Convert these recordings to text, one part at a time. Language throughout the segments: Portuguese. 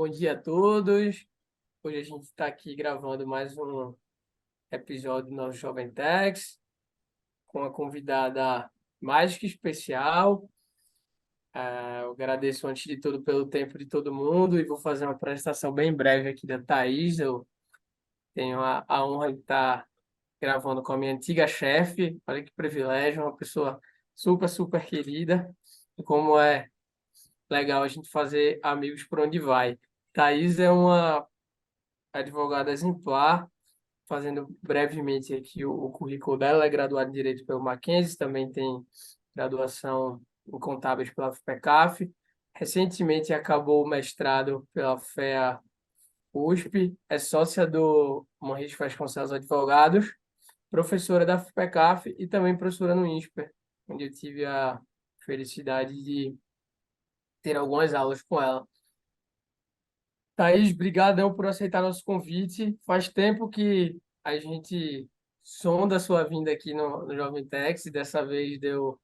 Bom dia a todos. Hoje a gente está aqui gravando mais um episódio do nosso Jovem Tex, com uma convidada mais que especial. Eu agradeço antes de tudo pelo tempo de todo mundo e vou fazer uma apresentação bem breve aqui da Thaís. Eu tenho a honra de estar gravando com a minha antiga chefe. Olha que privilégio, uma pessoa super, super querida. E como é legal a gente fazer amigos por onde vai. Thaís é uma advogada exemplar, fazendo brevemente aqui o currículo dela. Ela é graduada em Direito pelo Mackenzie, também tem graduação em Contábeis pela FPCAF. Recentemente acabou o mestrado pela FEA USP, é sócia do Morris Vasconcelos Advogados, professora da FPCAF e também professora no INSPER, onde eu tive a felicidade de ter algumas aulas com ela. Thaís, brigadão por aceitar nosso convite. Faz tempo que a gente sonda a sua vinda aqui no Jovem Tex e dessa vez deu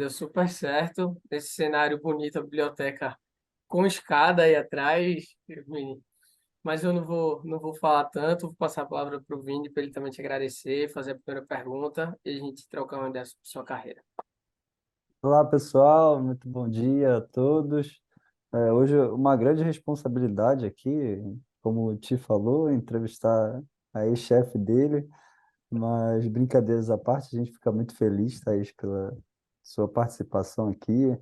super certo. Nesse cenário bonito, a biblioteca com escada aí atrás, Vini. Mas eu não vou falar tanto, vou passar a palavra para o Vini para ele também te agradecer, fazer a primeira pergunta e a gente trocar uma ideia sobre sua carreira. Olá, pessoal, muito bom dia a todos. Hoje uma grande responsabilidade aqui, como o Ti falou, entrevistar a ex-chefe dele, mas brincadeiras à parte, a gente fica muito feliz, Thaís, pela sua participação aqui.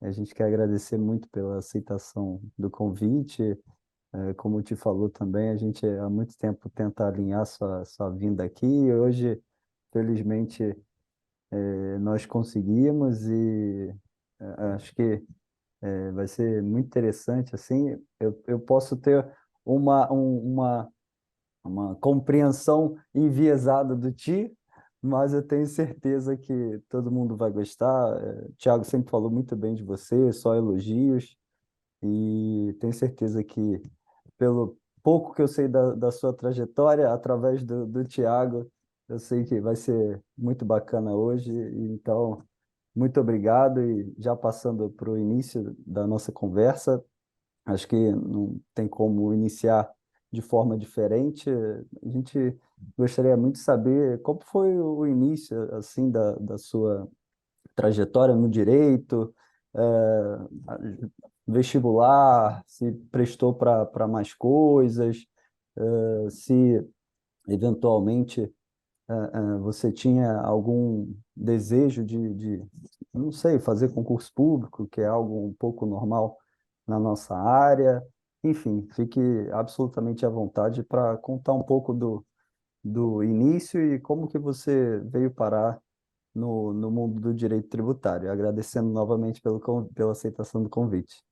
A gente quer agradecer muito pela aceitação do convite. Como o Ti falou também, a gente há muito tempo tenta alinhar sua vinda aqui. E hoje, felizmente, nós conseguimos e acho que vai ser muito interessante, assim, eu posso ter uma compreensão enviesada do Ti, mas eu tenho certeza que todo mundo vai gostar. O Thiago sempre falou muito bem de você, só elogios, e tenho certeza que, pelo pouco que eu sei da sua trajetória, através do Thiago, eu sei que vai ser muito bacana hoje, então muito obrigado. E já passando para o início da nossa conversa, acho que não tem como iniciar de forma diferente. A gente gostaria muito de saber como foi o início assim da sua trajetória no direito, vestibular, se prestou para mais coisas, se eventualmente você tinha algum desejo não sei, fazer concurso público, que é algo um pouco normal na nossa área. Enfim, fique absolutamente à vontade para contar um pouco do início e como que você veio parar no mundo do direito tributário. Agradecendo novamente pela aceitação do convite.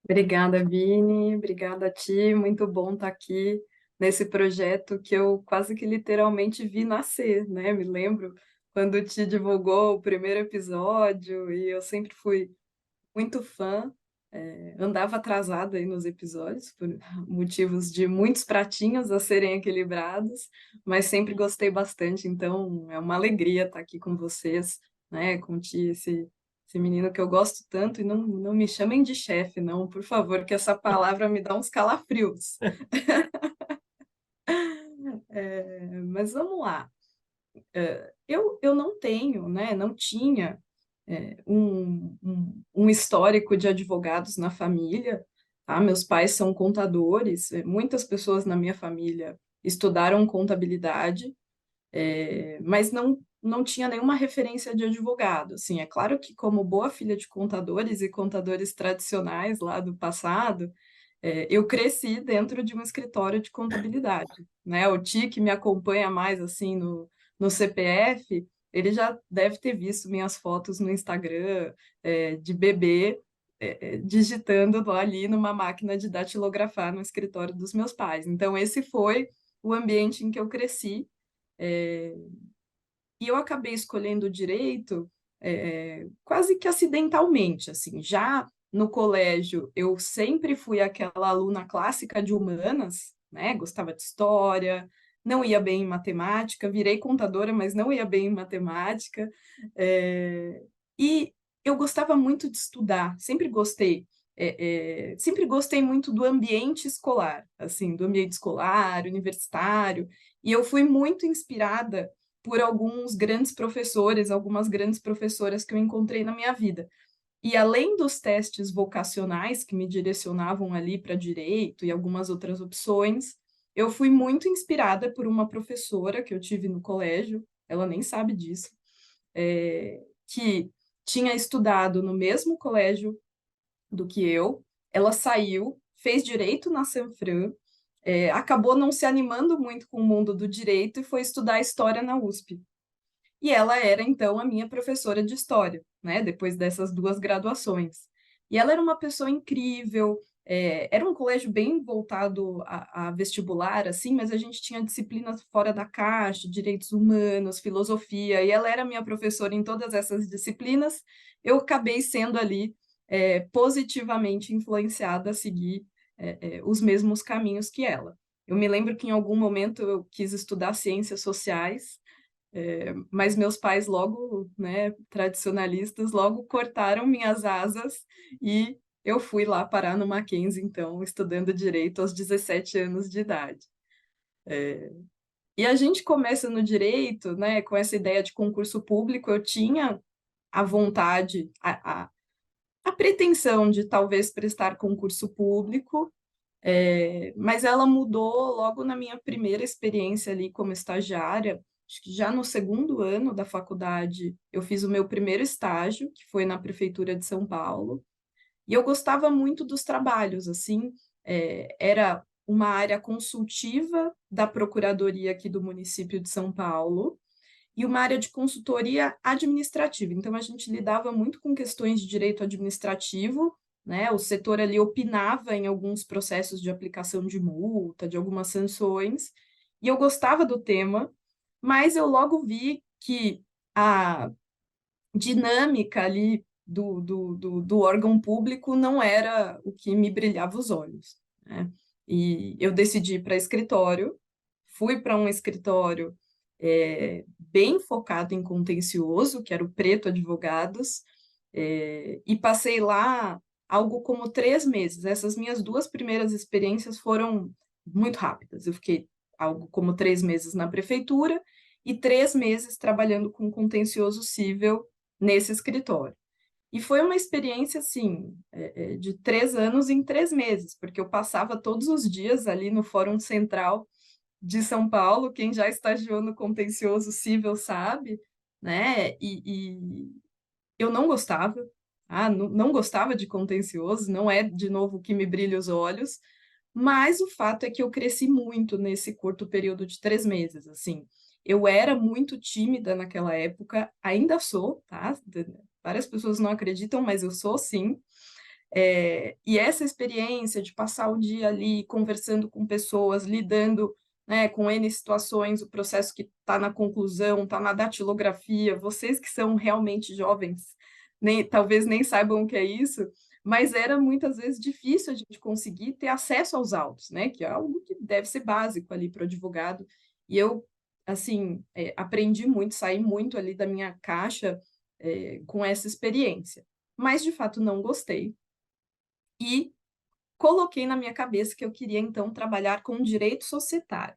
Obrigada, Vini. Obrigada a ti. Muito bom estar aqui nesse projeto que eu quase que literalmente vi nascer, né? Me lembro quando te divulgou o primeiro episódio e eu sempre fui muito fã. Andava atrasada aí nos episódios por motivos de muitos pratinhos a serem equilibrados, mas sempre gostei bastante. Então é uma alegria estar aqui com vocês, né? Com o Ti, esse menino que eu gosto tanto, e não me chamem de chefe, não, por favor, que essa palavra me dá uns calafrios. Mas vamos lá. Eu não tenho, né? Não tinha um histórico de advogados na família, tá? Meus pais são contadores, muitas pessoas na minha família estudaram contabilidade, mas não tinha nenhuma referência de advogado. Assim, é claro que, como boa filha de contadores e contadores tradicionais lá do passado, eu cresci dentro de um escritório de contabilidade, né? O Ti, que me acompanha mais assim no CPF, ele já deve ter visto minhas fotos no Instagram, de bebê, digitando ali numa máquina de datilografar no escritório dos meus pais. Então, esse foi o ambiente em que eu cresci. é, e eu acabei escolhendo o direito quase que acidentalmente, assim. Já no colégio, eu sempre fui aquela aluna clássica de humanas, né? Gostava de história, não ia bem em matemática, virei contadora, mas não ia bem em matemática. E eu gostava muito de estudar, sempre gostei. sempre gostei muito do ambiente escolar, assim, do ambiente escolar, universitário, e eu fui muito inspirada por alguns grandes professores, algumas grandes professoras que eu encontrei na minha vida. E além dos testes vocacionais que me direcionavam ali para direito e algumas outras opções, eu fui muito inspirada por uma professora que eu tive no colégio, ela nem sabe disso, que tinha estudado no mesmo colégio do que eu. Ela saiu, fez direito na Sanfran, acabou não se animando muito com o mundo do direito e foi estudar história na USP. E ela era, então, a minha professora de história, né? Depois dessas 2 graduações. E ela era uma pessoa incrível, era um colégio bem voltado a vestibular, assim, mas a gente tinha disciplinas fora da caixa, direitos humanos, filosofia, e ela era minha professora em todas essas disciplinas. Eu acabei sendo ali positivamente influenciada a seguir os mesmos caminhos que ela. Eu me lembro que em algum momento eu quis estudar ciências sociais, mas meus pais logo, né, tradicionalistas, logo cortaram minhas asas e eu fui lá parar no Mackenzie, então, estudando direito aos 17 anos de idade. E a gente começa no direito, né, com essa ideia de concurso público. Eu tinha a vontade, a pretensão de talvez prestar concurso público, mas ela mudou logo na minha primeira experiência ali como estagiária. Acho que já no segundo ano da faculdade, eu fiz o meu primeiro estágio, que foi na Prefeitura de São Paulo, e eu gostava muito dos trabalhos, assim, era uma área consultiva da Procuradoria aqui do município de São Paulo, e uma área de consultoria administrativa. Então, a gente lidava muito com questões de direito administrativo, né? O setor ali opinava em alguns processos de aplicação de multa, de algumas sanções, e eu gostava do tema, mas eu logo vi que a dinâmica ali do órgão público não era o que me brilhava os olhos, né? E eu decidi ir para escritório, fui para um escritório bem focado em contencioso, que era o Preto Advogados, e passei lá algo como 3 meses. Essas minhas 2 primeiras experiências foram muito rápidas. Eu fiquei algo como 3 meses na prefeitura e 3 meses trabalhando com contencioso cível nesse escritório. E foi uma experiência, assim, de 3 anos em 3 meses, porque eu passava todos os dias ali no Fórum Central de São Paulo. Quem já estagiou no contencioso cível sabe, né? E eu não gostava, não gostava de contencioso, não é, de novo, o que me brilha os olhos, mas o fato é que eu cresci muito nesse curto período de 3 meses, assim. Eu era muito tímida naquela época, ainda sou, tá? Várias pessoas não acreditam, mas eu sou, sim. E essa experiência de passar o dia ali conversando com pessoas, lidando, né, com N situações, o processo que está na conclusão, está na datilografia, vocês que são realmente jovens, talvez nem saibam o que é isso, mas era muitas vezes difícil a gente conseguir ter acesso aos autos, né, que é algo que deve ser básico ali para o advogado. E eu, assim, aprendi muito, saí muito ali da minha caixa com essa experiência. Mas, de fato, não gostei. E coloquei na minha cabeça que eu queria, então, trabalhar com direito societário.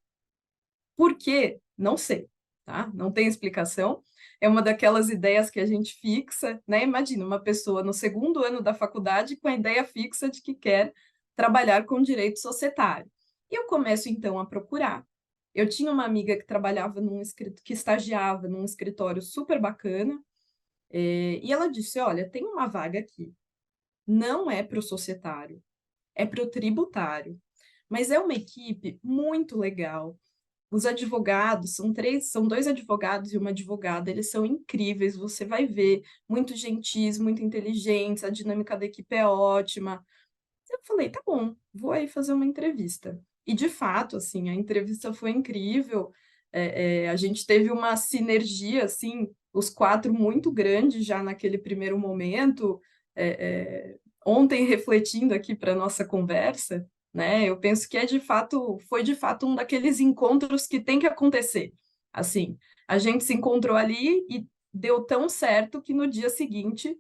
Por quê? Não sei, tá? Não tem explicação. É uma daquelas ideias que a gente fixa, né? Imagina uma pessoa no segundo ano da faculdade com a ideia fixa de que quer trabalhar com direito societário. E eu começo, então, a procurar. Eu tinha uma amiga que trabalhava que estagiava num escritório super bacana, e ela disse: olha, tem uma vaga aqui. Não é para o societário, é para o tributário. Mas é uma equipe muito legal. Os advogados, são 2 advogados e uma advogada, eles são incríveis, você vai ver, muito gentis, muito inteligentes, a dinâmica da equipe é ótima. Eu falei, tá bom, vou aí fazer uma entrevista. E, de fato, assim, a entrevista foi incrível, a gente teve uma sinergia, assim, os 4 muito grande já naquele primeiro momento. Ontem, refletindo aqui para a nossa conversa, né, eu penso que foi de fato um daqueles encontros que tem que acontecer. Assim, a gente se encontrou ali e deu tão certo que no dia seguinte,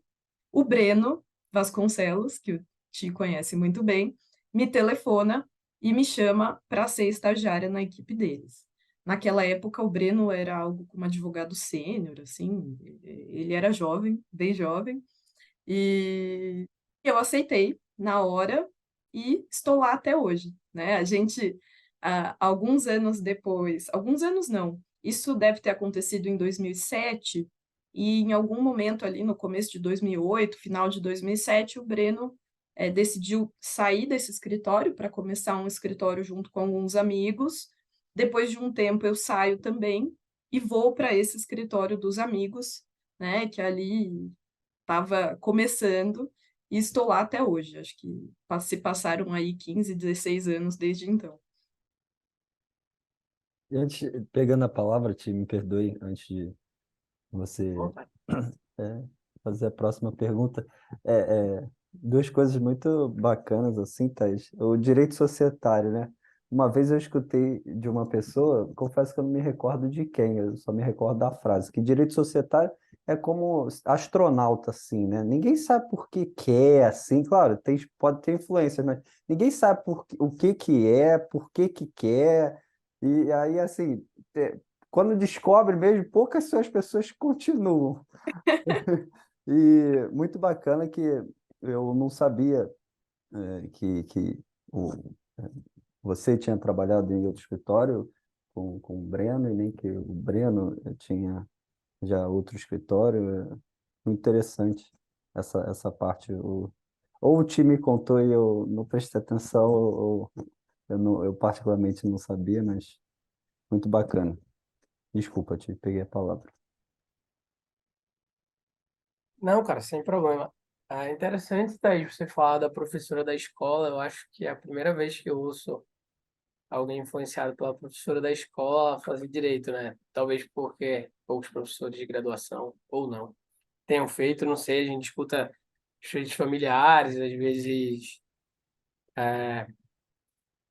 o Breno Vasconcelos, que te conhece muito bem, me telefona e me chama para ser estagiária na equipe deles. Naquela época, o Breno era algo como advogado sênior, assim, ele era jovem, bem jovem, e eu aceitei na hora e estou lá até hoje, né? A gente, alguns anos depois, alguns anos não, isso deve ter acontecido em 2007, e em algum momento ali no começo de 2008, final de 2007, o Breno decidiu sair desse escritório para começar um escritório junto com alguns amigos. Depois de um tempo eu saio também e vou para esse escritório dos amigos, né, que ali estava começando e estou lá até hoje. Acho que se passaram aí 15, 16 anos desde então. E antes, pegando a palavra, Ti, me perdoe, antes de você Vontade. fazer a próxima pergunta. Duas coisas muito bacanas, assim, Thaís. O direito societário, né? Uma vez eu escutei de uma pessoa, confesso que eu não me recordo de quem, eu só me recordo da frase, que direito societário é como astronauta, assim, né? Ninguém sabe por que quer, assim, claro, pode ter influência, mas ninguém sabe o que que é, por que que quer, e aí, assim, quando descobre mesmo, poucas são as pessoas que continuam. E muito bacana que eu não sabia que o, você tinha trabalhado em outro escritório com o Breno, e nem que o Breno tinha já outro escritório. Muito interessante essa parte. Ou o time contou e eu não prestei atenção, ou eu particularmente não sabia, mas muito bacana. Desculpa, te peguei a palavra. Não, cara, sem problema. É interessante, Thaís, você falar da professora da escola. Eu acho que é a primeira vez que eu ouço alguém influenciado pela professora da escola a fazer direito, né? Talvez porque poucos professores de graduação, ou não, tenham feito, não sei, a gente escuta os familiares, às vezes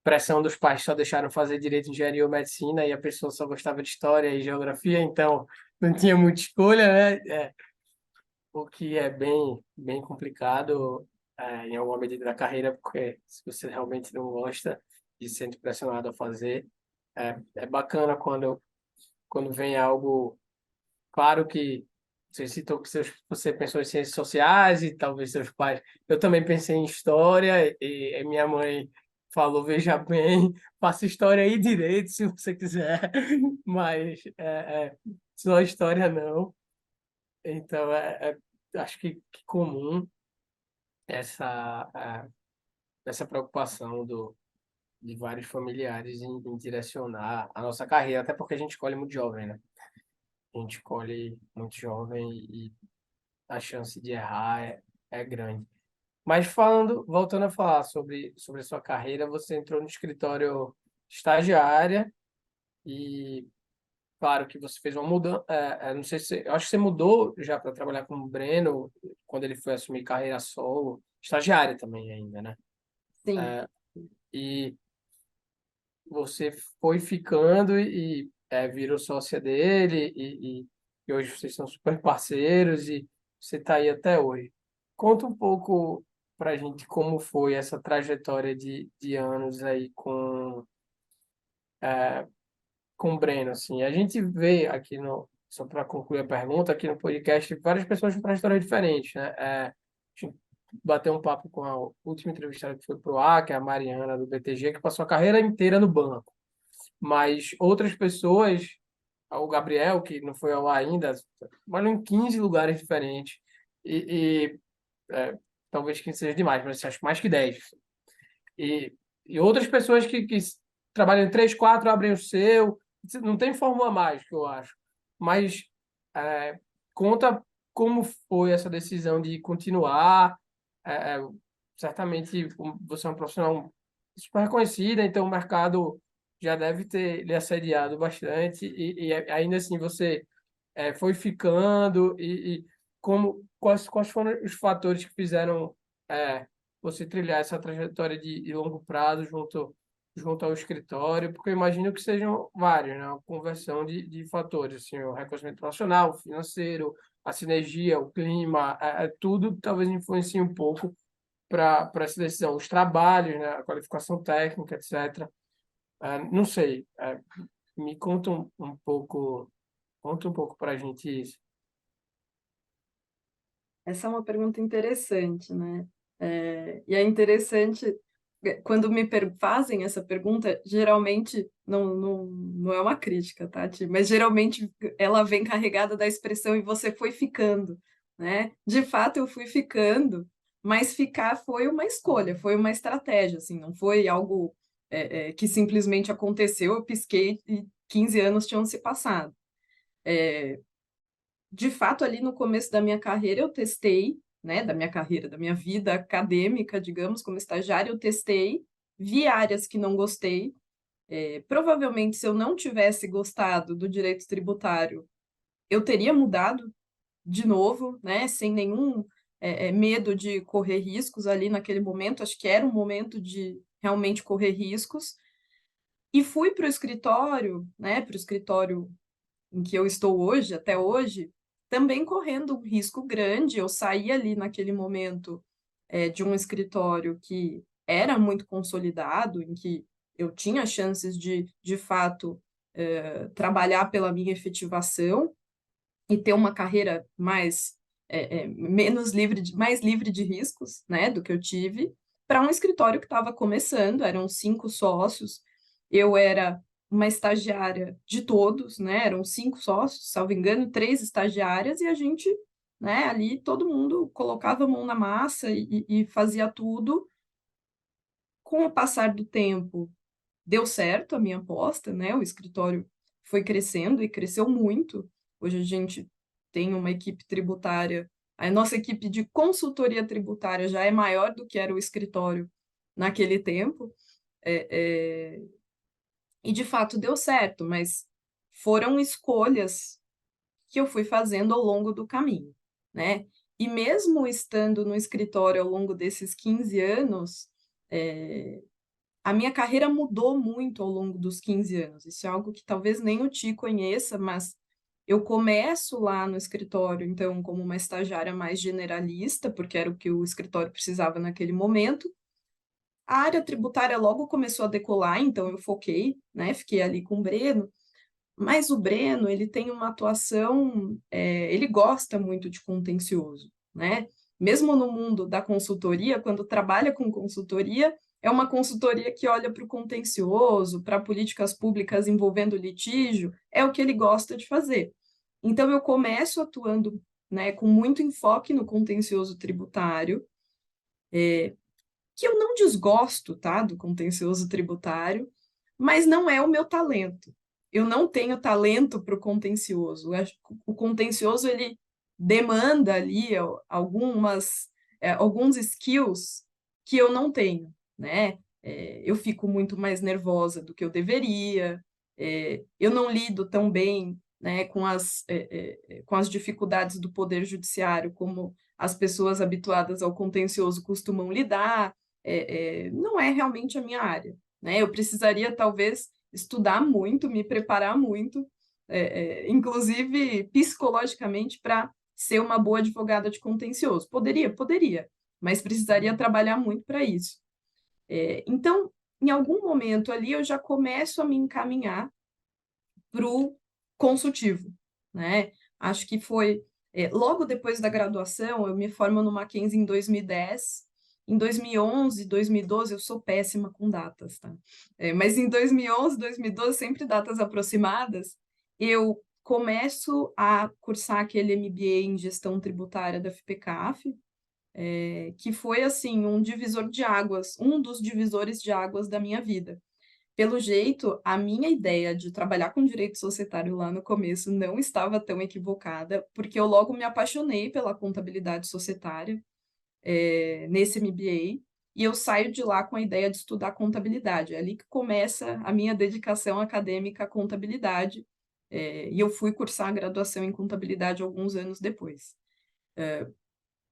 pressão dos pais só deixaram fazer direito, engenharia ou medicina e a pessoa só gostava de história e geografia, então não tinha muita escolha, né? O que é bem complicado em alguma medida da carreira, porque se você realmente não gosta e se sente pressionado a fazer, é bacana quando vem algo. Claro que você citou que você pensou em ciências sociais e talvez seus pais. Eu também pensei em história e minha mãe falou: veja bem, faça história e direito se você quiser, mas só história não. Então, acho que comum essa, essa preocupação de vários familiares em direcionar a nossa carreira, até porque a gente escolhe muito jovem, né? A gente escolhe muito jovem e a chance de errar é grande. Mas voltando a falar sobre a sua carreira, você entrou no escritório estagiária e claro que você fez uma mudança. Não sei se eu acho que você mudou já para trabalhar com o Breno quando ele foi assumir carreira solo, estagiária também ainda, né? Sim. E você foi ficando virou sócia dele e hoje vocês são super parceiros e você está aí até hoje. Conta um pouco para a gente como foi essa trajetória de anos aí com o Breno, assim. A gente vê aqui só para concluir a pergunta, aqui no podcast, várias pessoas com trajetórias diferentes, né? A gente bateu um papo com a última entrevistada que foi pro ar, que é a Mariana do BTG, que passou a carreira inteira no banco. Mas outras pessoas, o Gabriel, que não foi ao ar ainda, trabalham em 15 lugares diferentes. E talvez 15 seja demais, mas acho que mais que 10. E outras pessoas que trabalham em 3, 4, abrem o seu. Não tem fórmula mágica, eu acho. Mas conta como foi essa decisão de continuar. É, é, certamente você é um profissional super reconhecido, então o mercado já deve ter lhe assediado bastante e ainda assim você foi ficando e quais foram os fatores que fizeram você trilhar essa trajetória de longo prazo junto ao escritório, porque eu imagino que sejam vários, né? Uma conversão de fatores, assim, o reconhecimento profissional, o financeiro, a sinergia, o clima, tudo talvez influencie um pouco para essa decisão? Os trabalhos, né? A qualificação técnica, etc. Não sei. Me conta conta um pouco para a gente isso. Essa é uma pergunta interessante, né? E é interessante, quando fazem essa pergunta, geralmente não é uma crítica, tá, Ti? Mas geralmente ela vem carregada da expressão e você foi ficando, né? De fato, eu fui ficando, mas ficar foi uma escolha, foi uma estratégia, assim, não foi algo que simplesmente aconteceu, eu pisquei e 15 anos tinham se passado. De fato, ali no começo da minha carreira, eu testei, né, da minha carreira, da minha vida acadêmica, digamos, como estagiária, eu testei, vi áreas que não gostei. Provavelmente, se eu não tivesse gostado do direito tributário, eu teria mudado de novo, né, sem nenhum medo de correr riscos ali naquele momento. Acho que era um momento de realmente correr riscos. E fui para o escritório, né, para o escritório em que eu estou hoje, até hoje, também correndo um risco grande. Eu saí ali naquele momento de um escritório que era muito consolidado, em que eu tinha chances de fato, trabalhar pela minha efetivação e ter uma carreira menos livre, mais livre de riscos, né, do que eu tive, para um escritório que estava começando, eram 5 sócios, eu era uma estagiária de todos, né, eram 5 sócios, salvo engano, 3 estagiárias, e a gente, né, ali todo mundo colocava a mão na massa e fazia tudo. Com o passar do tempo, deu certo a minha aposta, né? O escritório foi crescendo e cresceu muito. Hoje a gente tem uma equipe tributária, a nossa equipe de consultoria tributária já é maior do que era o escritório naquele tempo. É, é, e de fato deu certo, mas foram escolhas que eu fui fazendo ao longo do caminho, né? E mesmo estando no escritório ao longo desses 15 anos, a minha carreira mudou muito ao longo dos 15 anos. Isso é algo que talvez nem o Ti conheça, mas eu começo lá no escritório, então, como uma estagiária mais generalista, porque era o que o escritório precisava naquele momento. A área tributária logo começou a decolar, então eu foquei, né? Fiquei ali com o Breno. Mas o Breno, ele tem uma atuação, ele gosta muito de contencioso, né? Mesmo no mundo da consultoria, quando trabalha com consultoria, é uma consultoria que olha para o contencioso, para políticas públicas envolvendo litígio, é o que ele gosta de fazer. Então, eu começo atuando, né, com muito enfoque no contencioso tributário, que eu não desgosto, tá, do contencioso tributário, mas não é o meu talento. Eu não tenho talento para o contencioso. O contencioso ele demanda ali alguns skills que eu não tenho, né? Eu fico muito mais nervosa do que eu deveria. Eu não lido tão bem, né, com as dificuldades do poder judiciário como as pessoas habituadas ao contencioso costumam lidar. Não é realmente a minha área, né? Eu precisaria, talvez, estudar muito, me preparar muito, inclusive psicologicamente, para ser uma boa advogada de contencioso. Poderia, mas precisaria trabalhar muito para isso. Então, em algum momento ali, eu já começo a me encaminhar para o consultivo, né? Acho que foi logo depois da graduação, eu me formo no Mackenzie em 2010. Em 2011, 2012, eu sou péssima com datas, tá? Mas em 2011, 2012, sempre datas aproximadas, eu começo a cursar aquele MBA em gestão tributária da FPCAF, que foi, assim, um divisor de águas, um dos divisores de águas da minha vida. Pelo jeito, a minha ideia de trabalhar com direito societário lá no começo não estava tão equivocada, porque eu logo me apaixonei pela contabilidade societária, nesse MBA, e eu saio de lá com a ideia de estudar contabilidade. É ali que começa a minha dedicação acadêmica à contabilidade, e eu fui cursar a graduação em contabilidade alguns anos depois.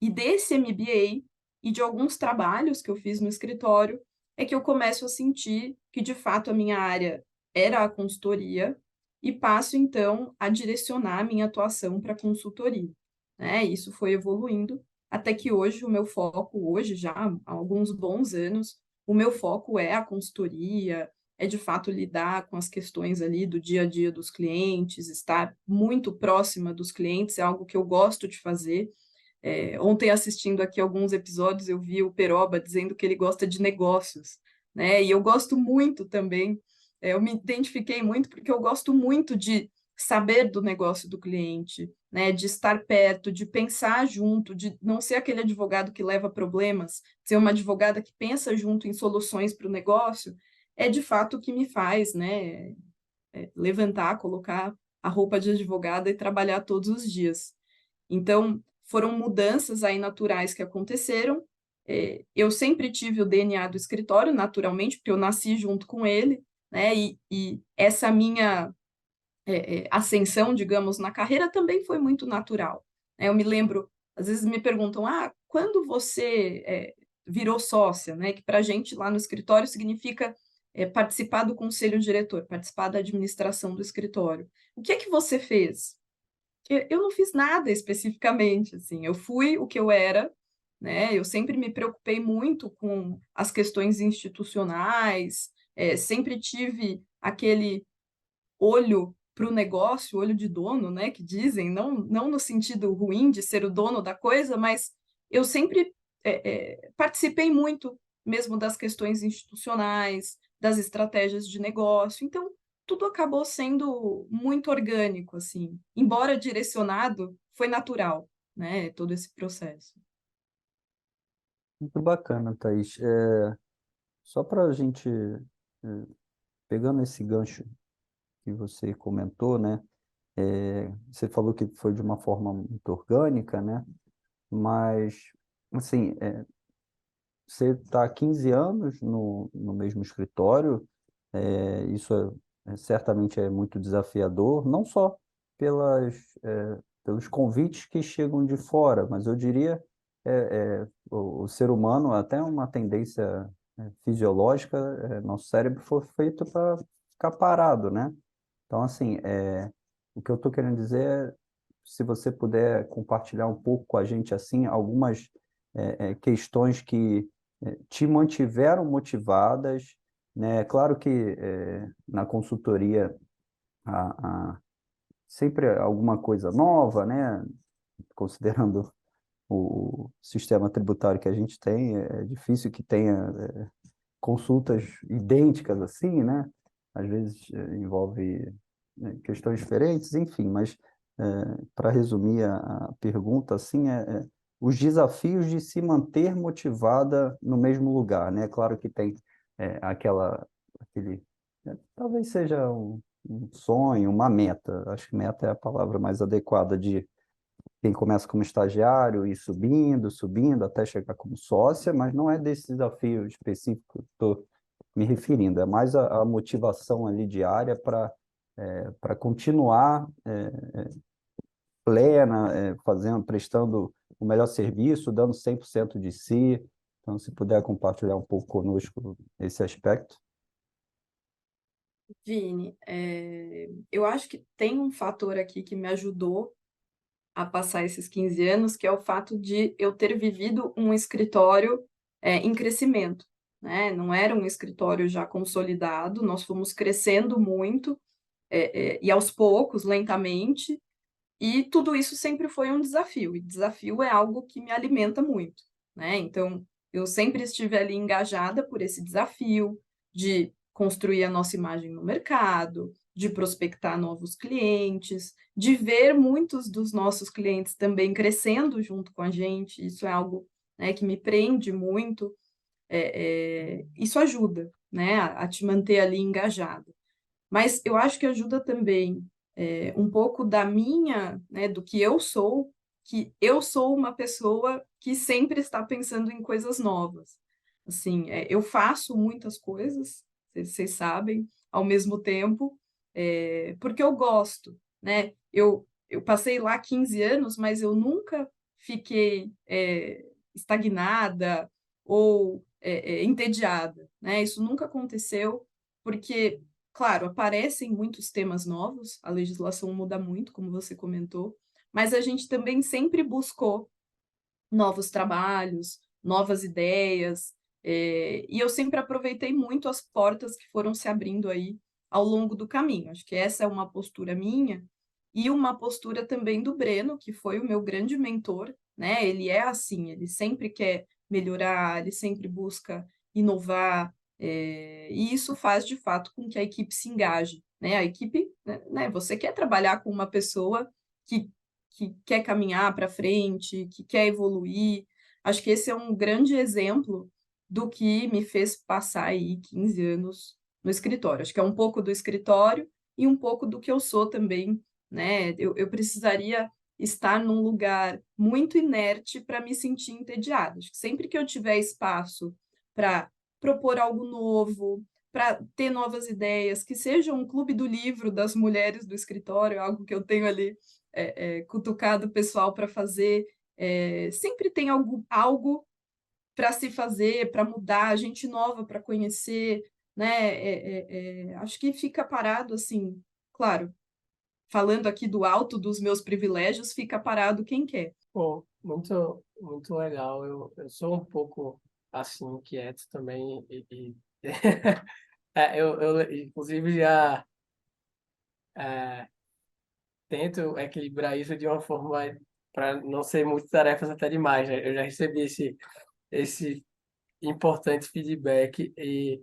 E desse MBA e de alguns trabalhos que eu fiz no escritório, é que eu começo a sentir que, de fato, a minha área era a consultoria e passo, então, a direcionar a minha atuação para a consultoria, né? Isso foi evoluindo até que hoje o meu foco, hoje já há alguns bons anos, o meu foco é a consultoria, é de fato lidar com as questões ali do dia a dia dos clientes, estar muito próxima dos clientes, é algo que eu gosto de fazer. Ontem, assistindo aqui alguns episódios, eu vi o Peroba dizendo que ele gosta de negócios, né? E eu gosto muito também. Eu me identifiquei muito porque eu gosto muito de saber do negócio do cliente, né? De estar perto, de pensar junto, de não ser aquele advogado que leva problemas, ser uma advogada que pensa junto em soluções para o negócio, é de fato o que me faz, né? Levantar, colocar a roupa de advogada e trabalhar todos os dias. Então, foram mudanças aí naturais que aconteceram. Eu sempre tive o DNA do escritório, naturalmente, porque eu nasci junto com ele, né? E essa minha ascensão, digamos, na carreira também foi muito natural. Eu me lembro, às vezes me perguntam, quando você virou sócia, né? Que para a gente lá no escritório significa participar do conselho diretor, participar da administração do escritório. O que é que você fez? Eu não fiz nada especificamente, assim, eu fui o que eu era, né? Eu sempre me preocupei muito com as questões institucionais, sempre tive aquele olho para o negócio, olho de dono, né? Que dizem, não no sentido ruim de ser o dono da coisa, mas eu sempre participei muito mesmo das questões institucionais, das estratégias de negócio. Então, tudo acabou sendo muito orgânico, assim. Embora direcionado, foi natural, né? Todo esse processo. Muito bacana, Thaís. Só para a gente, pegando esse gancho que você comentou, né? Você falou que foi de uma forma muito orgânica, né? Mas, assim, você está há 15 anos no mesmo escritório, isso certamente é muito desafiador, não só pelos convites que chegam de fora, mas eu diria o ser humano, até uma tendência fisiológica, nosso cérebro foi feito para ficar parado, né? Então, assim, o que eu estou querendo dizer é, se você puder compartilhar um pouco com a gente, assim, algumas questões que te mantiveram motivadas, né? Claro que na consultoria há sempre alguma coisa nova, né? Considerando o sistema tributário que a gente tem, é difícil que tenha consultas idênticas assim, né? Às vezes envolve questões diferentes, enfim, mas para resumir a pergunta, assim, os desafios de se manter motivada no mesmo lugar, né? Claro que tem aquele, talvez seja um sonho, uma meta, acho que meta é a palavra mais adequada de quem começa como estagiário e subindo, subindo até chegar como sócia, mas não é desse desafio específico que estou me referindo, é mais a motivação ali diária para continuar plena, fazendo, prestando o melhor serviço, dando 100% de si. Então, se puder compartilhar um pouco conosco esse aspecto. Vini, eu acho que tem um fator aqui que me ajudou a passar esses 15 anos, que é o fato de eu ter vivido um escritório em crescimento, né? Não era um escritório já consolidado, nós fomos crescendo muito, e aos poucos, lentamente, e tudo isso sempre foi um desafio, e desafio é algo que me alimenta muito, né? Então, eu sempre estive ali engajada por esse desafio de construir a nossa imagem no mercado, de prospectar novos clientes, de ver muitos dos nossos clientes também crescendo junto com a gente. Isso é algo, né, que me prende muito. Isso ajuda, né, a te manter ali engajada. Mas eu acho que ajuda também um pouco da minha, né, do que eu sou uma pessoa que sempre está pensando em coisas novas. Assim, eu faço muitas coisas, vocês sabem, ao mesmo tempo, porque eu gosto, né? Eu passei lá 15 anos, mas eu nunca fiquei estagnada ou entediada, né? Isso nunca aconteceu, porque claro, aparecem muitos temas novos, a legislação muda muito, como você comentou, mas a gente também sempre buscou novos trabalhos, novas ideias, e eu sempre aproveitei muito as portas que foram se abrindo aí ao longo do caminho. Acho que essa é uma postura minha e uma postura também do Breno, que foi o meu grande mentor, né? Ele é assim, ele sempre quer melhorar, ele sempre busca inovar, e isso faz de fato com que a equipe se engaje, né? A equipe, né? Você quer trabalhar com uma pessoa que que quer caminhar para frente, que quer evoluir. Acho que esse é um grande exemplo do que me fez passar aí 15 anos no escritório. Acho que é um pouco do escritório e um pouco do que eu sou também, né? Eu precisaria estar num lugar muito inerte para me sentir entediada. Acho que sempre que eu tiver espaço para propor algo novo, para ter novas ideias, que seja um clube do livro das mulheres do escritório, algo que eu tenho ali cutucado o pessoal para fazer. Sempre tem algo para se fazer, para mudar, gente nova para conhecer, né? Acho que fica parado assim, claro, falando aqui do alto dos meus privilégios, fica parado quem quer. Pô, muito, muito legal. Eu sou um pouco assim, quieto também. Eu, inclusive, já é, tento equilibrar isso de uma forma para não ser muito tarefas até demais, né? Eu já recebi esse importante feedback e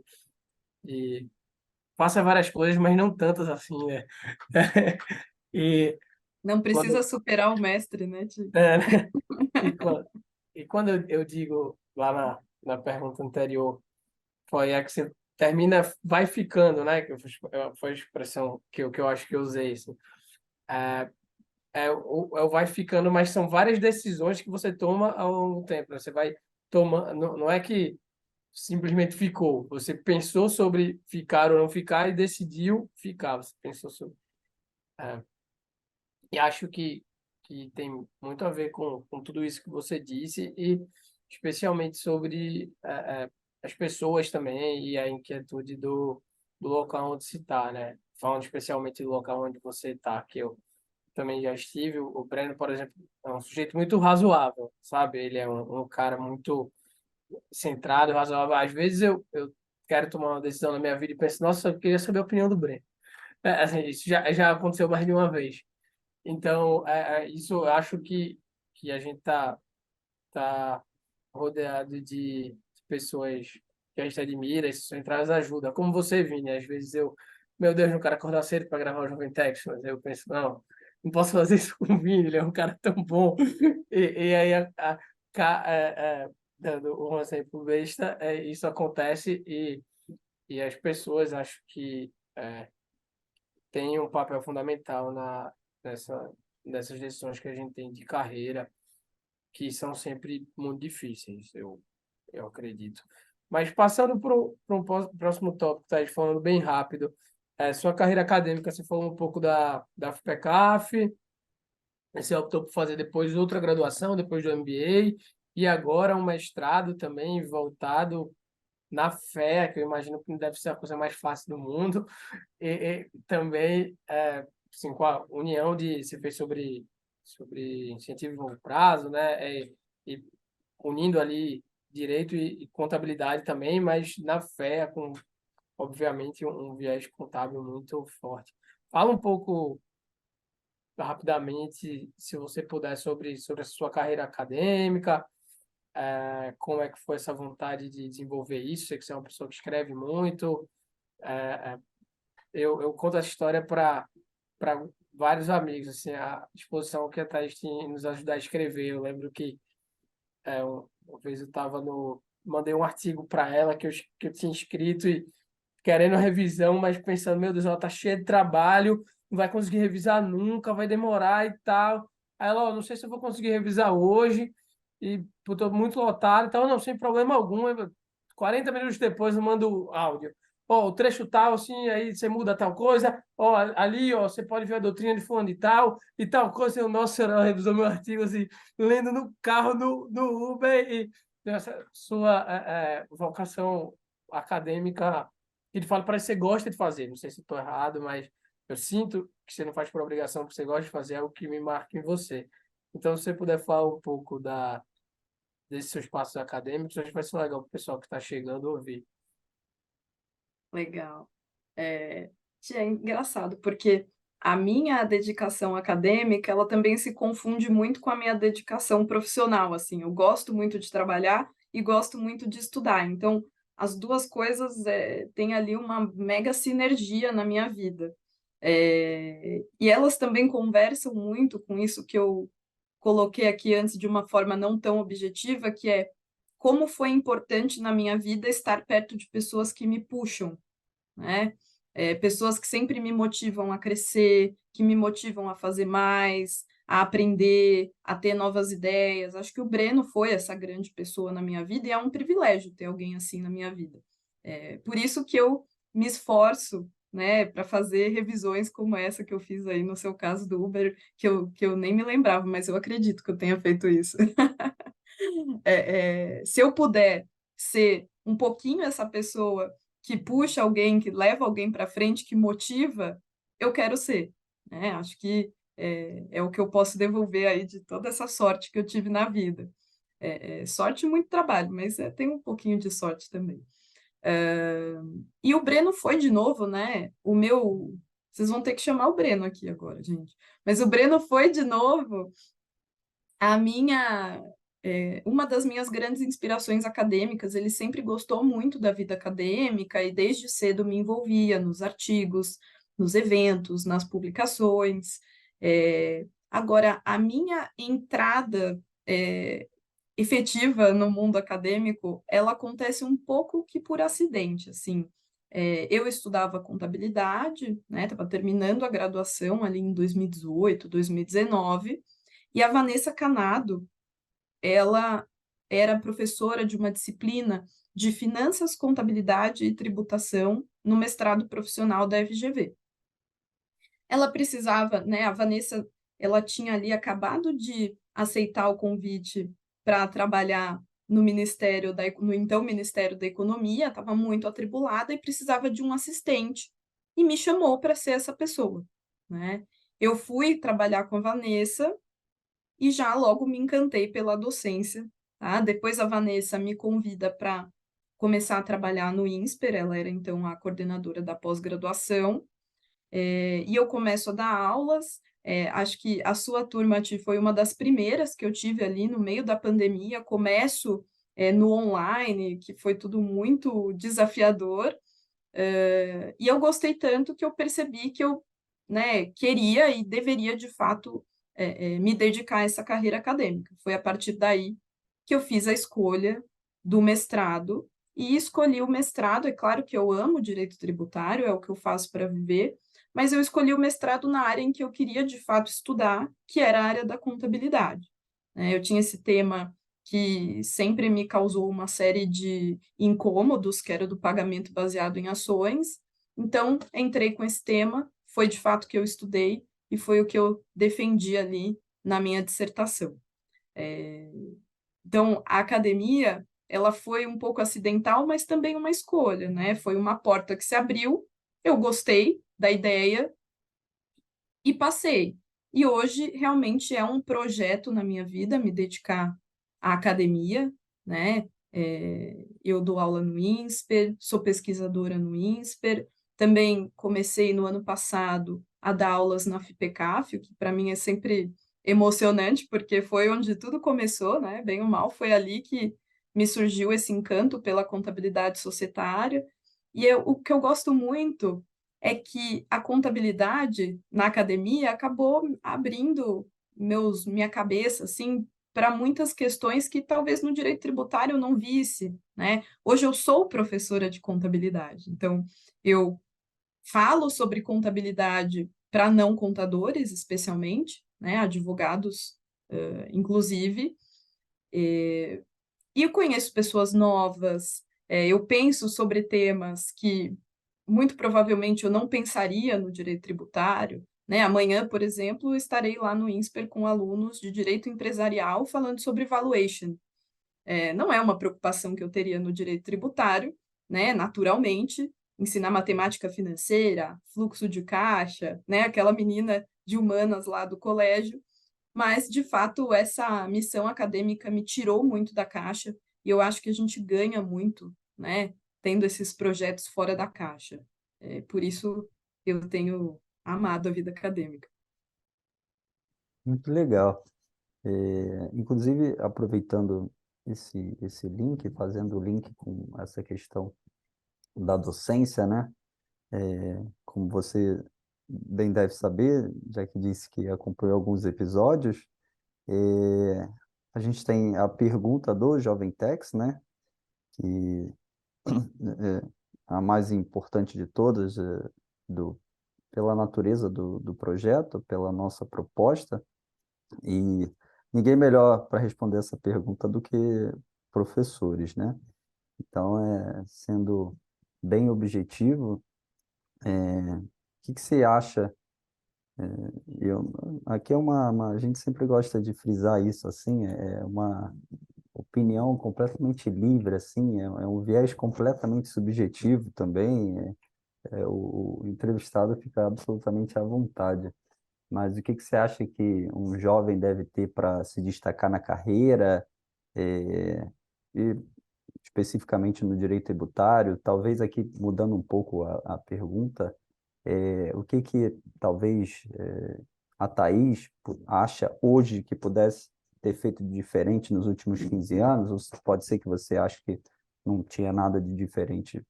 faça várias coisas, mas não tantas assim, né? E Não quando, precisa superar o mestre, né, Ti? né? E quando, e quando eu digo lá na pergunta anterior, foi a que você termina, vai ficando, né? Que foi a expressão que eu acho que eu usei, assim. O vai ficando, mas são várias decisões que você toma ao longo do tempo, né? Você vai tomando, não é que simplesmente ficou, você pensou sobre ficar ou não ficar e decidiu ficar, você pensou sobre. é, E acho que tem muito a ver com tudo isso que você disse e especialmente sobre as pessoas também e a inquietude do local onde se está, né? Falando especialmente do local onde você está, que eu também já estive. O Breno, por exemplo, é um sujeito muito razoável, sabe? Ele é um cara muito centrado, razoável. Às vezes eu quero tomar uma decisão na minha vida e penso, nossa, eu queria saber a opinião do Breno. Assim, isso já aconteceu mais de uma vez. Então, isso eu acho que a gente tá rodeado de pessoas que a gente admira, e são entradas ajuda. Como você, Vini, às vezes meu Deus, não quero acordar cedo para gravar o Jovem Tex, mas eu penso, não posso fazer isso com o Vini, ele é um cara tão bom. E aí, dando um exemplo besta, isso acontece e as pessoas acho que têm um papel fundamental nessa, nessas decisões que a gente tem de carreira, que são sempre muito difíceis, eu acredito. Mas passando para um próximo tópico, tá falando bem rápido, sua carreira acadêmica, você falou um pouco da FPCAF, você optou por fazer depois outra graduação, depois do MBA, e agora um mestrado também voltado na fé, que eu imagino que não deve ser a coisa mais fácil do mundo, e também assim, com a união você fez sobre incentivo de longo prazo, né? E unindo ali direito e contabilidade também, mas na fé, com obviamente um viés contábil muito forte. Fala um pouco rapidamente, se você puder, sobre a sua carreira acadêmica, como é que foi essa vontade de desenvolver isso? Sei que você é uma pessoa que escreve muito. É, eu conto essa história para vários amigos, assim, a disposição que a Thaís tinha em nos ajudar a escrever. Eu lembro que uma vez eu estava no... Mandei um artigo para ela que eu tinha escrito e querendo revisão, mas pensando, meu Deus, ela tá cheia de trabalho, não vai conseguir revisar nunca, vai demorar e tal. Aí ela, ó, não sei se eu vou conseguir revisar hoje, e pô, tô muito lotado, então não, sem problema algum. 40 minutos depois eu mando áudio. Ó, o trecho tal, assim, aí você muda tal coisa, ó, ali, ó, você pode ver a doutrina de fulano e tal coisa. Eu, nossa senhora, ela revisou meu artigo, assim, lendo no carro, no Uber, e essa sua vocação acadêmica que ele fala, parece que você gosta de fazer. Não sei se estou errado, mas eu sinto que você não faz por obrigação, que você gosta de fazer, é o que me marca em você. Então, se você puder falar um pouco desses seus passos acadêmicos. Acho que vai ser legal para o pessoal que está chegando ouvir. Legal. É engraçado, porque a minha dedicação acadêmica, ela também se confunde muito com a minha dedicação profissional, assim. Eu gosto muito de trabalhar e gosto muito de estudar. Então, as duas coisas têm ali uma mega sinergia na minha vida. E elas também conversam muito com isso que eu coloquei aqui antes de uma forma não tão objetiva, que é como foi importante na minha vida estar perto de pessoas que me puxam, né? Pessoas que sempre me motivam a crescer, que me motivam a fazer mais, a aprender, a ter novas ideias. Acho que o Breno foi essa grande pessoa na minha vida e é um privilégio ter alguém assim na minha vida. Por isso que eu me esforço, né, para fazer revisões como essa que eu fiz aí no seu caso do Uber, que eu nem me lembrava, mas eu acredito que eu tenha feito isso. Se eu puder ser um pouquinho essa pessoa que puxa alguém, que leva alguém para frente, que motiva, eu quero ser, né? Acho que é o que eu posso devolver aí de toda essa sorte que eu tive na vida. Sorte e muito trabalho, mas tem um pouquinho de sorte também. E o Breno foi de novo, né? Vocês vão ter que chamar o Breno aqui agora, gente. Mas o Breno foi de novo a minha uma das minhas grandes inspirações acadêmicas. Ele sempre gostou muito da vida acadêmica e desde cedo me envolvia nos artigos, nos eventos, nas publicações. Agora, a minha entrada efetiva no mundo acadêmico, ela acontece um pouco que por acidente, assim. Eu estudava contabilidade, né? Estava terminando a graduação ali em 2018, 2019, e a Vanessa Canado, ela era professora de uma disciplina de finanças, contabilidade e tributação no mestrado profissional da FGV. Ela precisava, né, a Vanessa, ela tinha ali acabado de aceitar o convite para trabalhar no então Ministério da Economia, estava muito atribulada e precisava de um assistente e me chamou para ser essa pessoa, né? Eu fui trabalhar com a Vanessa e já logo me encantei pela docência, tá? Depois a Vanessa me convida para começar a trabalhar no INSPER, ela era então a coordenadora da pós-graduação, e eu começo a dar aulas. Acho que a sua turma, Ti, foi uma das primeiras que eu tive ali no meio da pandemia. Começo no online, que foi tudo muito desafiador, e eu gostei tanto que eu percebi que eu, né, queria e deveria, de fato, me dedicar a essa carreira acadêmica. Foi a partir daí que eu fiz a escolha do mestrado e escolhi o mestrado. É claro que eu amo direito tributário, é o que eu faço para viver, mas eu escolhi o mestrado na área em que eu queria, de fato, estudar, que era a área da contabilidade. Eu tinha esse tema que sempre me causou uma série de incômodos, que era do pagamento baseado em ações. Então, entrei com esse tema, foi de fato que eu estudei e foi o que eu defendi ali na minha dissertação. Então, a academia, ela foi um pouco acidental, mas também uma escolha, né? Foi uma porta que se abriu, eu gostei da ideia e passei. E hoje realmente é um projeto na minha vida me dedicar à academia, né? Eu dou aula no INSPER, sou pesquisadora no INSPER, também comecei no ano passado a dar aulas na FIPECAF, o que para mim é sempre emocionante, porque foi onde tudo começou, né? Bem ou mal, foi ali que me surgiu esse encanto pela contabilidade societária. O que eu gosto muito é que a contabilidade na academia acabou abrindo minha cabeça assim para muitas questões que talvez no direito tributário eu não visse, né? Hoje eu sou professora de contabilidade, então eu falo sobre contabilidade para não contadores, especialmente, né? Advogados, inclusive, e eu conheço pessoas novas, eu penso sobre temas que muito provavelmente eu não pensaria no direito tributário, né? Amanhã, por exemplo, estarei lá no INSPER com alunos de direito empresarial falando sobre valuation. Não é uma preocupação que eu teria no direito tributário, né? Naturalmente, ensinar matemática financeira, fluxo de caixa, né? Aquela menina de humanas lá do colégio, mas, de fato, essa missão acadêmica me tirou muito da caixa, e eu acho que a gente ganha muito, né, tendo esses projetos fora da caixa. Por isso, eu tenho amado a vida acadêmica. Muito legal. Inclusive, aproveitando esse link, fazendo o link com essa questão da docência, né? Como você bem deve saber, já que disse que acompanhou alguns episódios, a gente tem a pergunta do Jovem Tex, né? Que é a mais importante de todas, do, pela natureza do projeto, pela nossa proposta, e ninguém melhor para responder essa pergunta do que professores, né? Então, sendo bem objetivo, o que você acha? Eu, aqui é a gente sempre gosta de frisar isso, assim, é uma opinião completamente livre, assim, é um viés completamente subjetivo também, o entrevistado fica absolutamente à vontade. Mas o que você acha que um jovem deve ter para se destacar na carreira, e especificamente no direito tributário? Talvez aqui, mudando um pouco a pergunta, o que talvez a Thaís acha hoje que pudesse ter feito de diferente nos últimos 15 anos? Ou pode ser que você ache que não tinha nada de diferente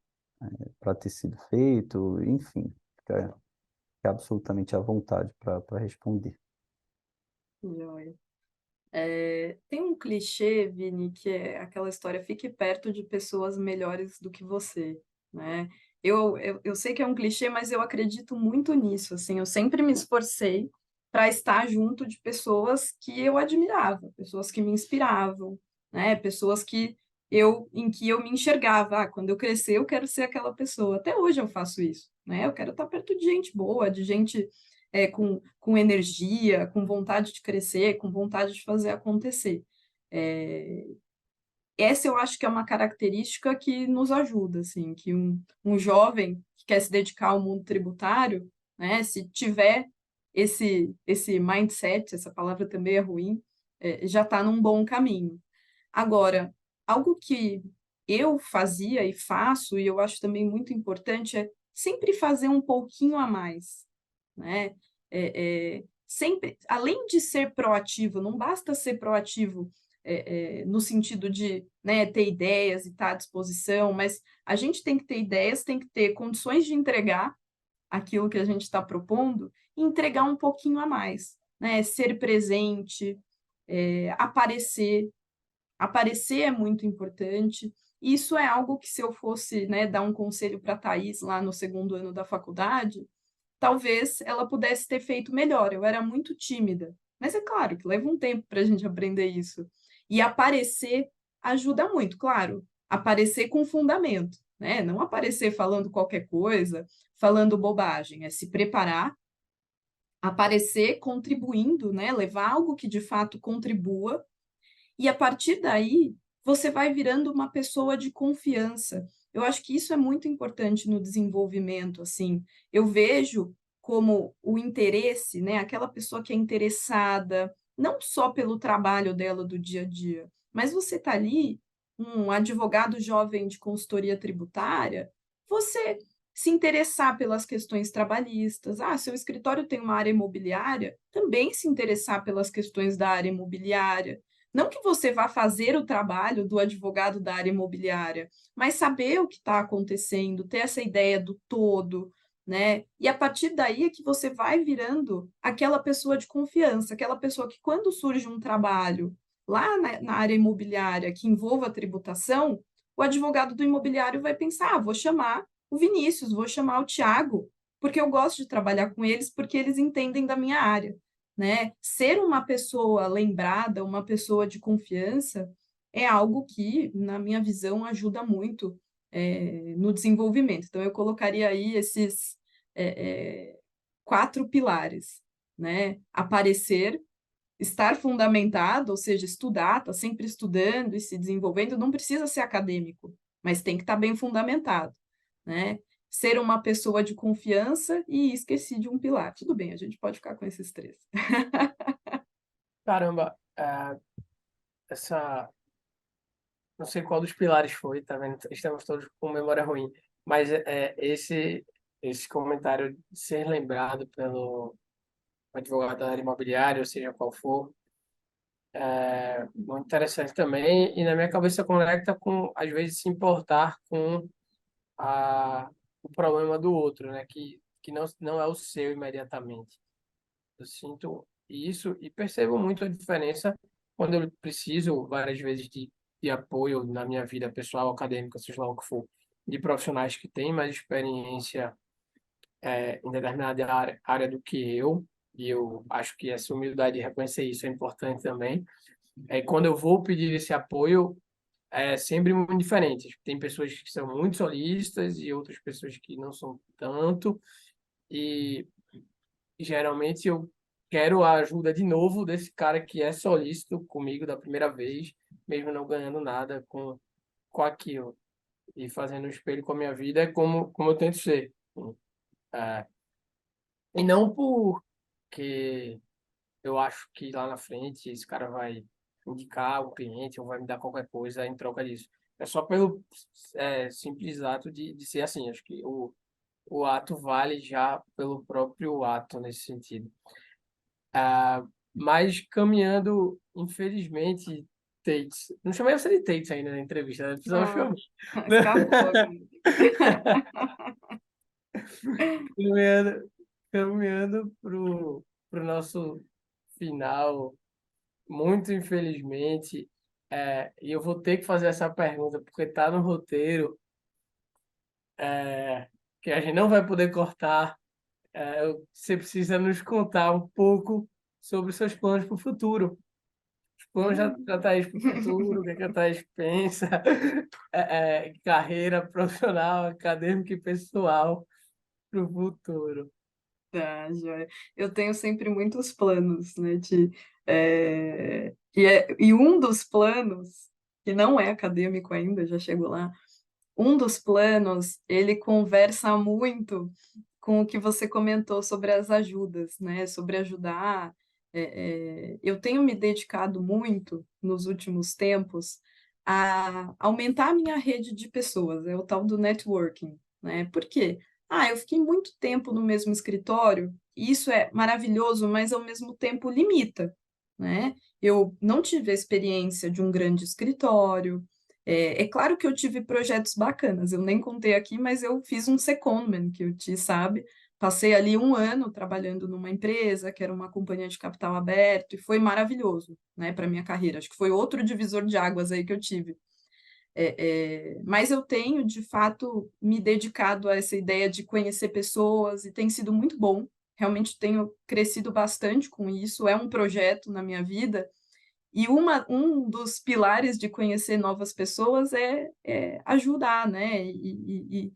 para ter sido feito? Enfim, fica absolutamente à vontade para responder. Joia. Tem um clichê, Vini, que é aquela história, fique perto de pessoas melhores do que você, né? Eu sei que é um clichê, mas eu acredito muito nisso, assim, eu sempre me esforcei para estar junto de pessoas que eu admirava, pessoas que me inspiravam, né? Pessoas em que eu me enxergava, quando eu crescer eu quero ser aquela pessoa. Até hoje eu faço isso, né? Eu quero estar perto de gente boa, de gente com energia, com vontade de crescer, com vontade de fazer acontecer. É, essa eu acho que é uma característica que nos ajuda, assim, que um jovem que quer se dedicar ao mundo tributário, né, se tiver esse mindset, essa palavra também é ruim, já está num bom caminho. Agora, algo que eu fazia e faço, e eu acho também muito importante, é sempre fazer um pouquinho a mais, né? Sempre, além de ser proativo, não basta ser proativo no sentido de, né, ter ideias e estar à disposição, mas a gente tem que ter ideias, tem que ter condições de entregar aquilo que a gente está propondo e entregar um pouquinho a mais, né? Ser presente, aparecer. Aparecer é muito importante. Isso é algo que, se eu fosse, né, dar um conselho para a Thaís lá no segundo ano da faculdade, talvez ela pudesse ter feito melhor. Eu era muito tímida, mas é claro que leva um tempo para a gente aprender isso. E aparecer ajuda muito, claro, aparecer com fundamento, né? Não aparecer falando qualquer coisa, falando bobagem, é se preparar, aparecer contribuindo, né? Levar algo que de fato contribua, e a partir daí você vai virando uma pessoa de confiança. Eu acho que isso é muito importante no desenvolvimento, assim. Eu vejo como o interesse, né, aquela pessoa que é interessada, não só pelo trabalho dela do dia a dia, mas você está ali, um advogado jovem de consultoria tributária, você se interessar pelas questões trabalhistas. Ah, seu escritório tem uma área imobiliária, também se interessar pelas questões da área imobiliária. Não que você vá fazer o trabalho do advogado da área imobiliária, mas saber o que está acontecendo, ter essa ideia do todo, né? E a partir daí é que você vai virando aquela pessoa de confiança, aquela pessoa que, quando surge um trabalho lá na área imobiliária que envolva a tributação, o advogado do imobiliário vai pensar: vou chamar o Vinícius, vou chamar o Tiago, porque eu gosto de trabalhar com eles, porque eles entendem da minha área, né? Ser uma pessoa lembrada, uma pessoa de confiança, é algo que, na minha visão, ajuda muito no desenvolvimento. Então, eu colocaria aí esses 4 pilares, né? Aparecer, estar fundamentado, ou seja, estudar, estar sempre estudando e se desenvolvendo, não precisa ser acadêmico, mas tem que estar bem fundamentado, né? Ser uma pessoa de confiança, e esqueci de um pilar. Tudo bem, a gente pode ficar com esses 3. Caramba, essa. Não sei qual dos pilares foi, tá vendo? Estamos todos com memória ruim. Mas esse comentário de ser lembrado pelo advogado da área imobiliária, ou seja, qual for, é muito interessante também. E na minha cabeça conecta com, às vezes, se importar com o problema do outro, né? Que não é o seu imediatamente. Eu sinto isso e percebo muito a diferença quando eu preciso, várias vezes, de apoio na minha vida pessoal, acadêmica, seja lá o que for, de profissionais que têm mais experiência em determinada área do que eu, e eu acho que essa humildade de reconhecer isso é importante também. Quando eu vou pedir esse apoio, é sempre muito diferente. Tem pessoas que são muito solistas e outras pessoas que não são tanto, e geralmente eu quero a ajuda de novo desse cara que é solícito comigo da primeira vez, mesmo não ganhando nada com aquilo. E fazendo um espelho com a minha vida é como eu tento ser. É, e não porque eu acho que lá na frente esse cara vai indicar o cliente ou vai me dar qualquer coisa em troca disso. É só pelo simples ato de ser assim. Acho que o ato vale já pelo próprio ato nesse sentido. Mas caminhando, infelizmente, Tates. Não chamei você de Tates ainda na entrevista, né? Precisava Ah, chamar. escapou agora. Caminhando, caminhando pro nosso final, muito infelizmente. E eu vou ter que fazer essa pergunta, porque está no roteiro, que a gente não vai poder cortar. Você precisa nos contar um pouco sobre os seus planos para o futuro. Como já Thaís para o futuro, o que é que a Thaís pensa, carreira profissional, acadêmica e pessoal para o futuro. Tá, joia. Eu tenho sempre muitos planos, né? E um dos planos, que não é acadêmico ainda, já chego lá, um dos planos, ele conversa muito com o que você comentou sobre as ajudas, né? Sobre ajudar. Eu tenho me dedicado muito nos últimos tempos a aumentar a minha rede de pessoas, é o tal do networking, né? Por quê? Eu fiquei muito tempo no mesmo escritório, e isso é maravilhoso, mas ao mesmo tempo limita, né? Eu não tive a experiência de um grande escritório. É claro que eu tive projetos bacanas, eu nem contei aqui, mas eu fiz um secondment, que o Ti sabe. Passei ali um ano trabalhando numa empresa, que era uma companhia de capital aberto, e foi maravilhoso, né, para minha carreira. Acho que foi outro divisor de águas aí que eu tive. Mas eu tenho, de fato, me dedicado a essa ideia de conhecer pessoas e tem sido muito bom. Realmente tenho crescido bastante com isso. É um projeto na minha vida e um dos pilares de conhecer novas pessoas é ajudar, né? E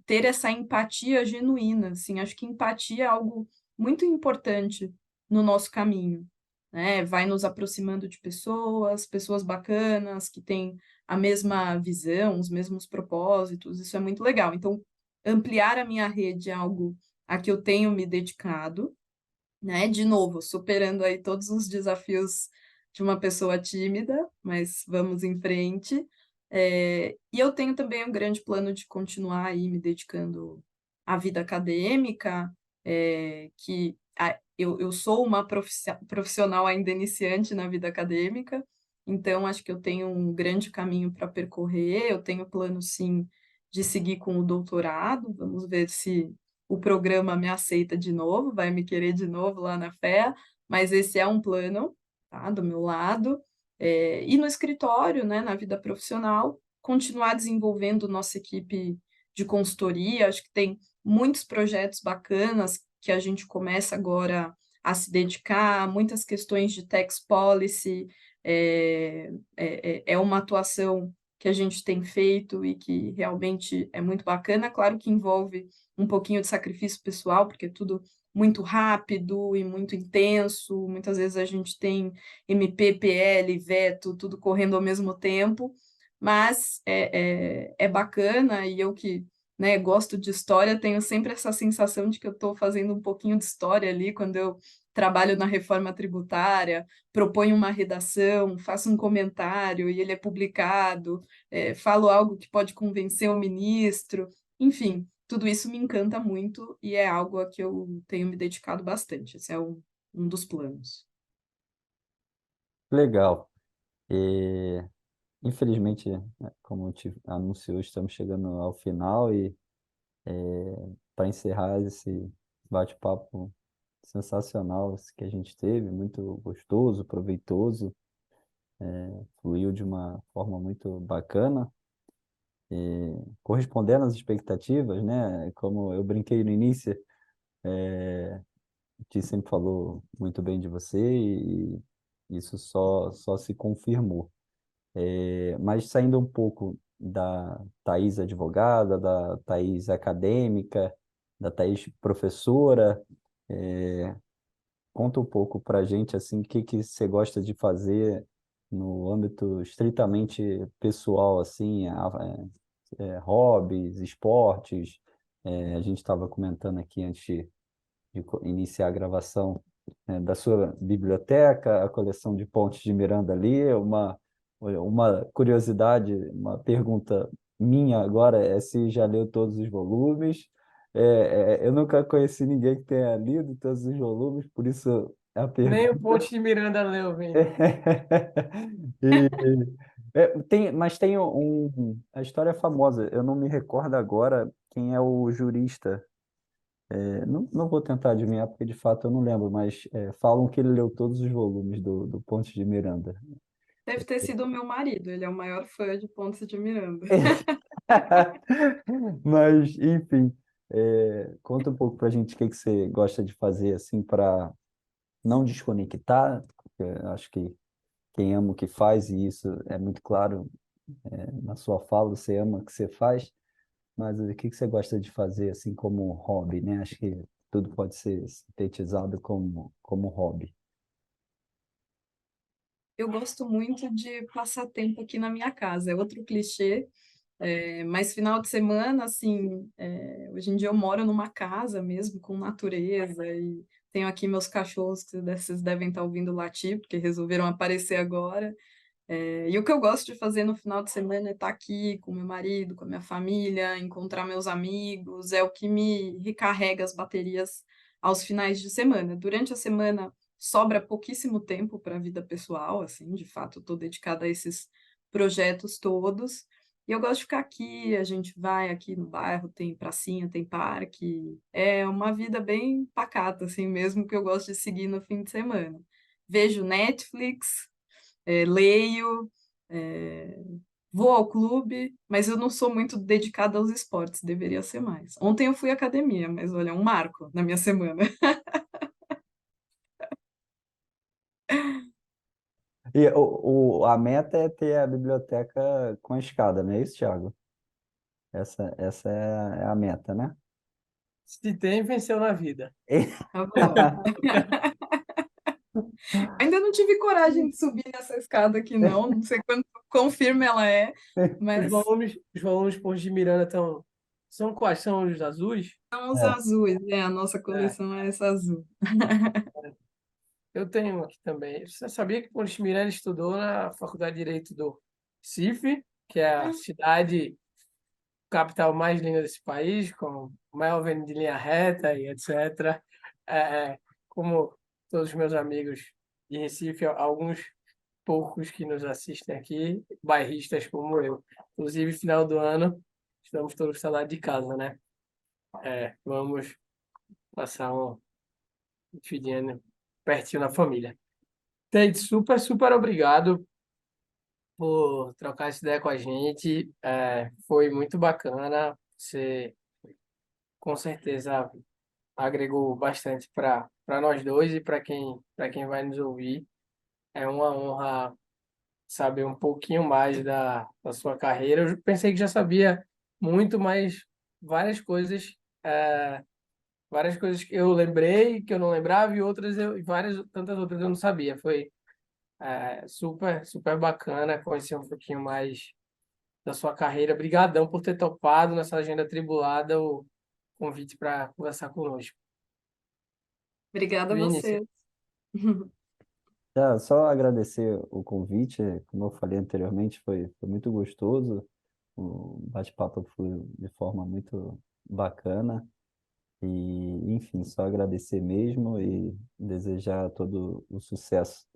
ter essa empatia genuína, assim. Acho que empatia é algo muito importante no nosso caminho, né? Vai nos aproximando de pessoas, pessoas bacanas, que têm a mesma visão, os mesmos propósitos. Isso é muito legal. Então, ampliar a minha rede é algo a que eu tenho me dedicado, né? De novo, superando aí todos os desafios de uma pessoa tímida, mas vamos em frente. E eu tenho também um grande plano de continuar aí me dedicando à vida acadêmica, eu sou uma profissional ainda iniciante na vida acadêmica, então acho que eu tenho um grande caminho para percorrer. Eu tenho plano, sim, de seguir com o doutorado. Vamos ver se o programa me aceita de novo, vai me querer de novo lá na FEA, mas esse é um plano, tá, do meu lado. E no escritório, né, na vida profissional, continuar desenvolvendo nossa equipe de consultoria. Acho que tem muitos projetos bacanas que a gente começa agora a se dedicar, muitas questões de tax policy. É uma atuação que a gente tem feito e que realmente é muito bacana. Claro que envolve um pouquinho de sacrifício pessoal, porque é tudo muito rápido e muito intenso. Muitas vezes a gente tem MP, PL, veto, tudo correndo ao mesmo tempo, mas é bacana. E eu que, né, gosto de história, tenho sempre essa sensação de que eu estou fazendo um pouquinho de história ali quando eu trabalho na reforma tributária, proponho uma redação, faço um comentário e ele é publicado, falo algo que pode convencer o ministro, enfim, tudo isso me encanta muito e é algo a que eu tenho me dedicado bastante. Esse é um dos planos. Legal. E, infelizmente, né, como eu te anunciou, estamos chegando ao final e para encerrar esse bate-papo sensacional que a gente teve, muito gostoso, proveitoso, fluiu de uma forma muito bacana, e correspondendo às expectativas, né? Como eu brinquei no início, o Ti sempre falou muito bem de você e isso só se confirmou. Mas saindo um pouco da Thaís advogada, da Thaís acadêmica, da Thaís professora, conta um pouco para a gente assim, o que que você gosta de fazer no âmbito estritamente pessoal, assim, hobbies, esportes. A gente estava comentando aqui antes de iniciar a gravação, da sua biblioteca, a coleção de Pontes de Miranda ali, uma curiosidade, uma pergunta minha agora é se já leu todos os volumes. Eu nunca conheci ninguém que tenha lido todos os volumes, por isso a Nem o pergunta. Ponte de Miranda leu, Vini. E, mas tem a história é famosa, eu não me recordo agora quem é o jurista. Não vou tentar adivinhar, porque de fato eu não lembro, mas falam que ele leu todos os volumes do Ponte de Miranda. Deve ter sido o meu marido, ele é o maior fã de Pontes de Miranda. Mas, enfim, conta um pouco pra gente o que que você gosta de fazer assim para não desconectar. Porque eu acho que quem ama o que faz, e isso é muito claro, na sua fala, você ama o que você faz, mas o que que você gosta de fazer assim como hobby, né? Acho que tudo pode ser sintetizado como hobby. Eu gosto muito de passar tempo aqui na minha casa, é outro clichê, mas final de semana, assim, hoje em dia eu moro numa casa mesmo, com natureza, e tenho aqui meus cachorros que vocês devem estar ouvindo latir, porque resolveram aparecer agora. E o que eu gosto de fazer no final de semana é estar aqui com meu marido, com a minha família, encontrar meus amigos, é o que me recarrega as baterias aos finais de semana. Durante a semana sobra pouquíssimo tempo para a vida pessoal, assim, de fato, estou dedicada a esses projetos todos. E eu gosto de ficar aqui, a gente vai aqui no bairro, tem pracinha, tem parque. É uma vida bem pacata, assim mesmo, que eu gosto de seguir no fim de semana. Vejo Netflix, leio, é, vou ao clube, mas eu não sou muito dedicada aos esportes, deveria ser mais. Ontem eu fui à academia, mas olha, é um marco na minha semana. E a meta é ter a biblioteca com escada, não é isso, Thiago? Essa é a meta, né? Se tem, venceu na vida. Tá bom. Ainda não tive coragem de subir nessa escada aqui, não. Não sei quão firme ela é, mas Os volumes Ponte de Miranda estão. São quais? São os azuis? são os É. azuis, né? A nossa É, coleção é essa azul. eu tenho um aqui também. Você sabia que Ponte de Miranda estudou na Faculdade de Direito do Recife, que é a cidade capital mais linda desse país, com maior avenida de linha reta e etc. Como todos os meus amigos de Recife, alguns poucos que nos assistem aqui, bairristas como eu. Inclusive, final do ano, estamos todos salário de casa, né? Vamos passar um fidinho pertinho na família. Tate, super, super obrigado por trocar essa ideia com a gente. Foi muito bacana. Você, com certeza, agregou bastante para nós dois e para quem vai nos ouvir. É uma honra saber um pouquinho mais da sua carreira. Eu pensei que já sabia muito, mas várias coisas, é, várias coisas que eu lembrei que eu não lembrava e e várias tantas outras eu não sabia. Foi super, super bacana conhecer um pouquinho mais da sua carreira. Obrigadão por ter topado nessa agenda atribulada o convite para conversar conosco. Obrigada a Vinícius, você. Só agradecer o convite, como eu falei anteriormente, foi muito gostoso, o bate-papo foi de forma muito bacana e, enfim, só agradecer mesmo e desejar todo o sucesso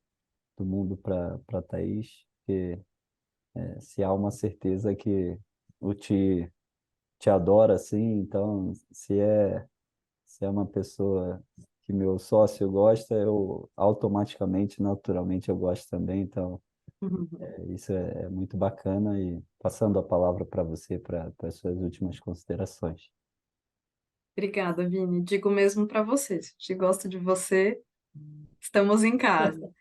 do mundo para Thaís, porque se há uma certeza que o te adora, assim, então se é uma pessoa que meu sócio gosta, eu automaticamente, naturalmente, eu gosto também. Então, isso é muito bacana. E passando a palavra para você, para as suas últimas considerações. Obrigada, Vini. Digo mesmo para você. Se gosto de você, estamos em casa.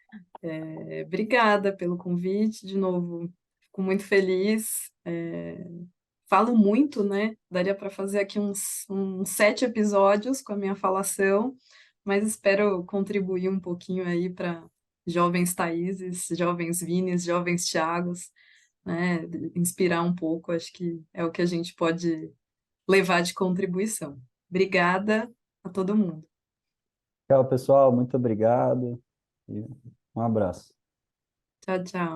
Obrigada pelo convite. De novo, fico muito feliz. Falo muito, né? Daria para fazer aqui uns 7 episódios com a minha falação, mas espero contribuir um pouquinho aí para jovens Thaíses, jovens Vinis, jovens Thiagos, né? Inspirar um pouco, acho que é o que a gente pode levar de contribuição. Obrigada a todo mundo. Tchau, pessoal. Muito obrigado e um abraço. Tchau, tchau.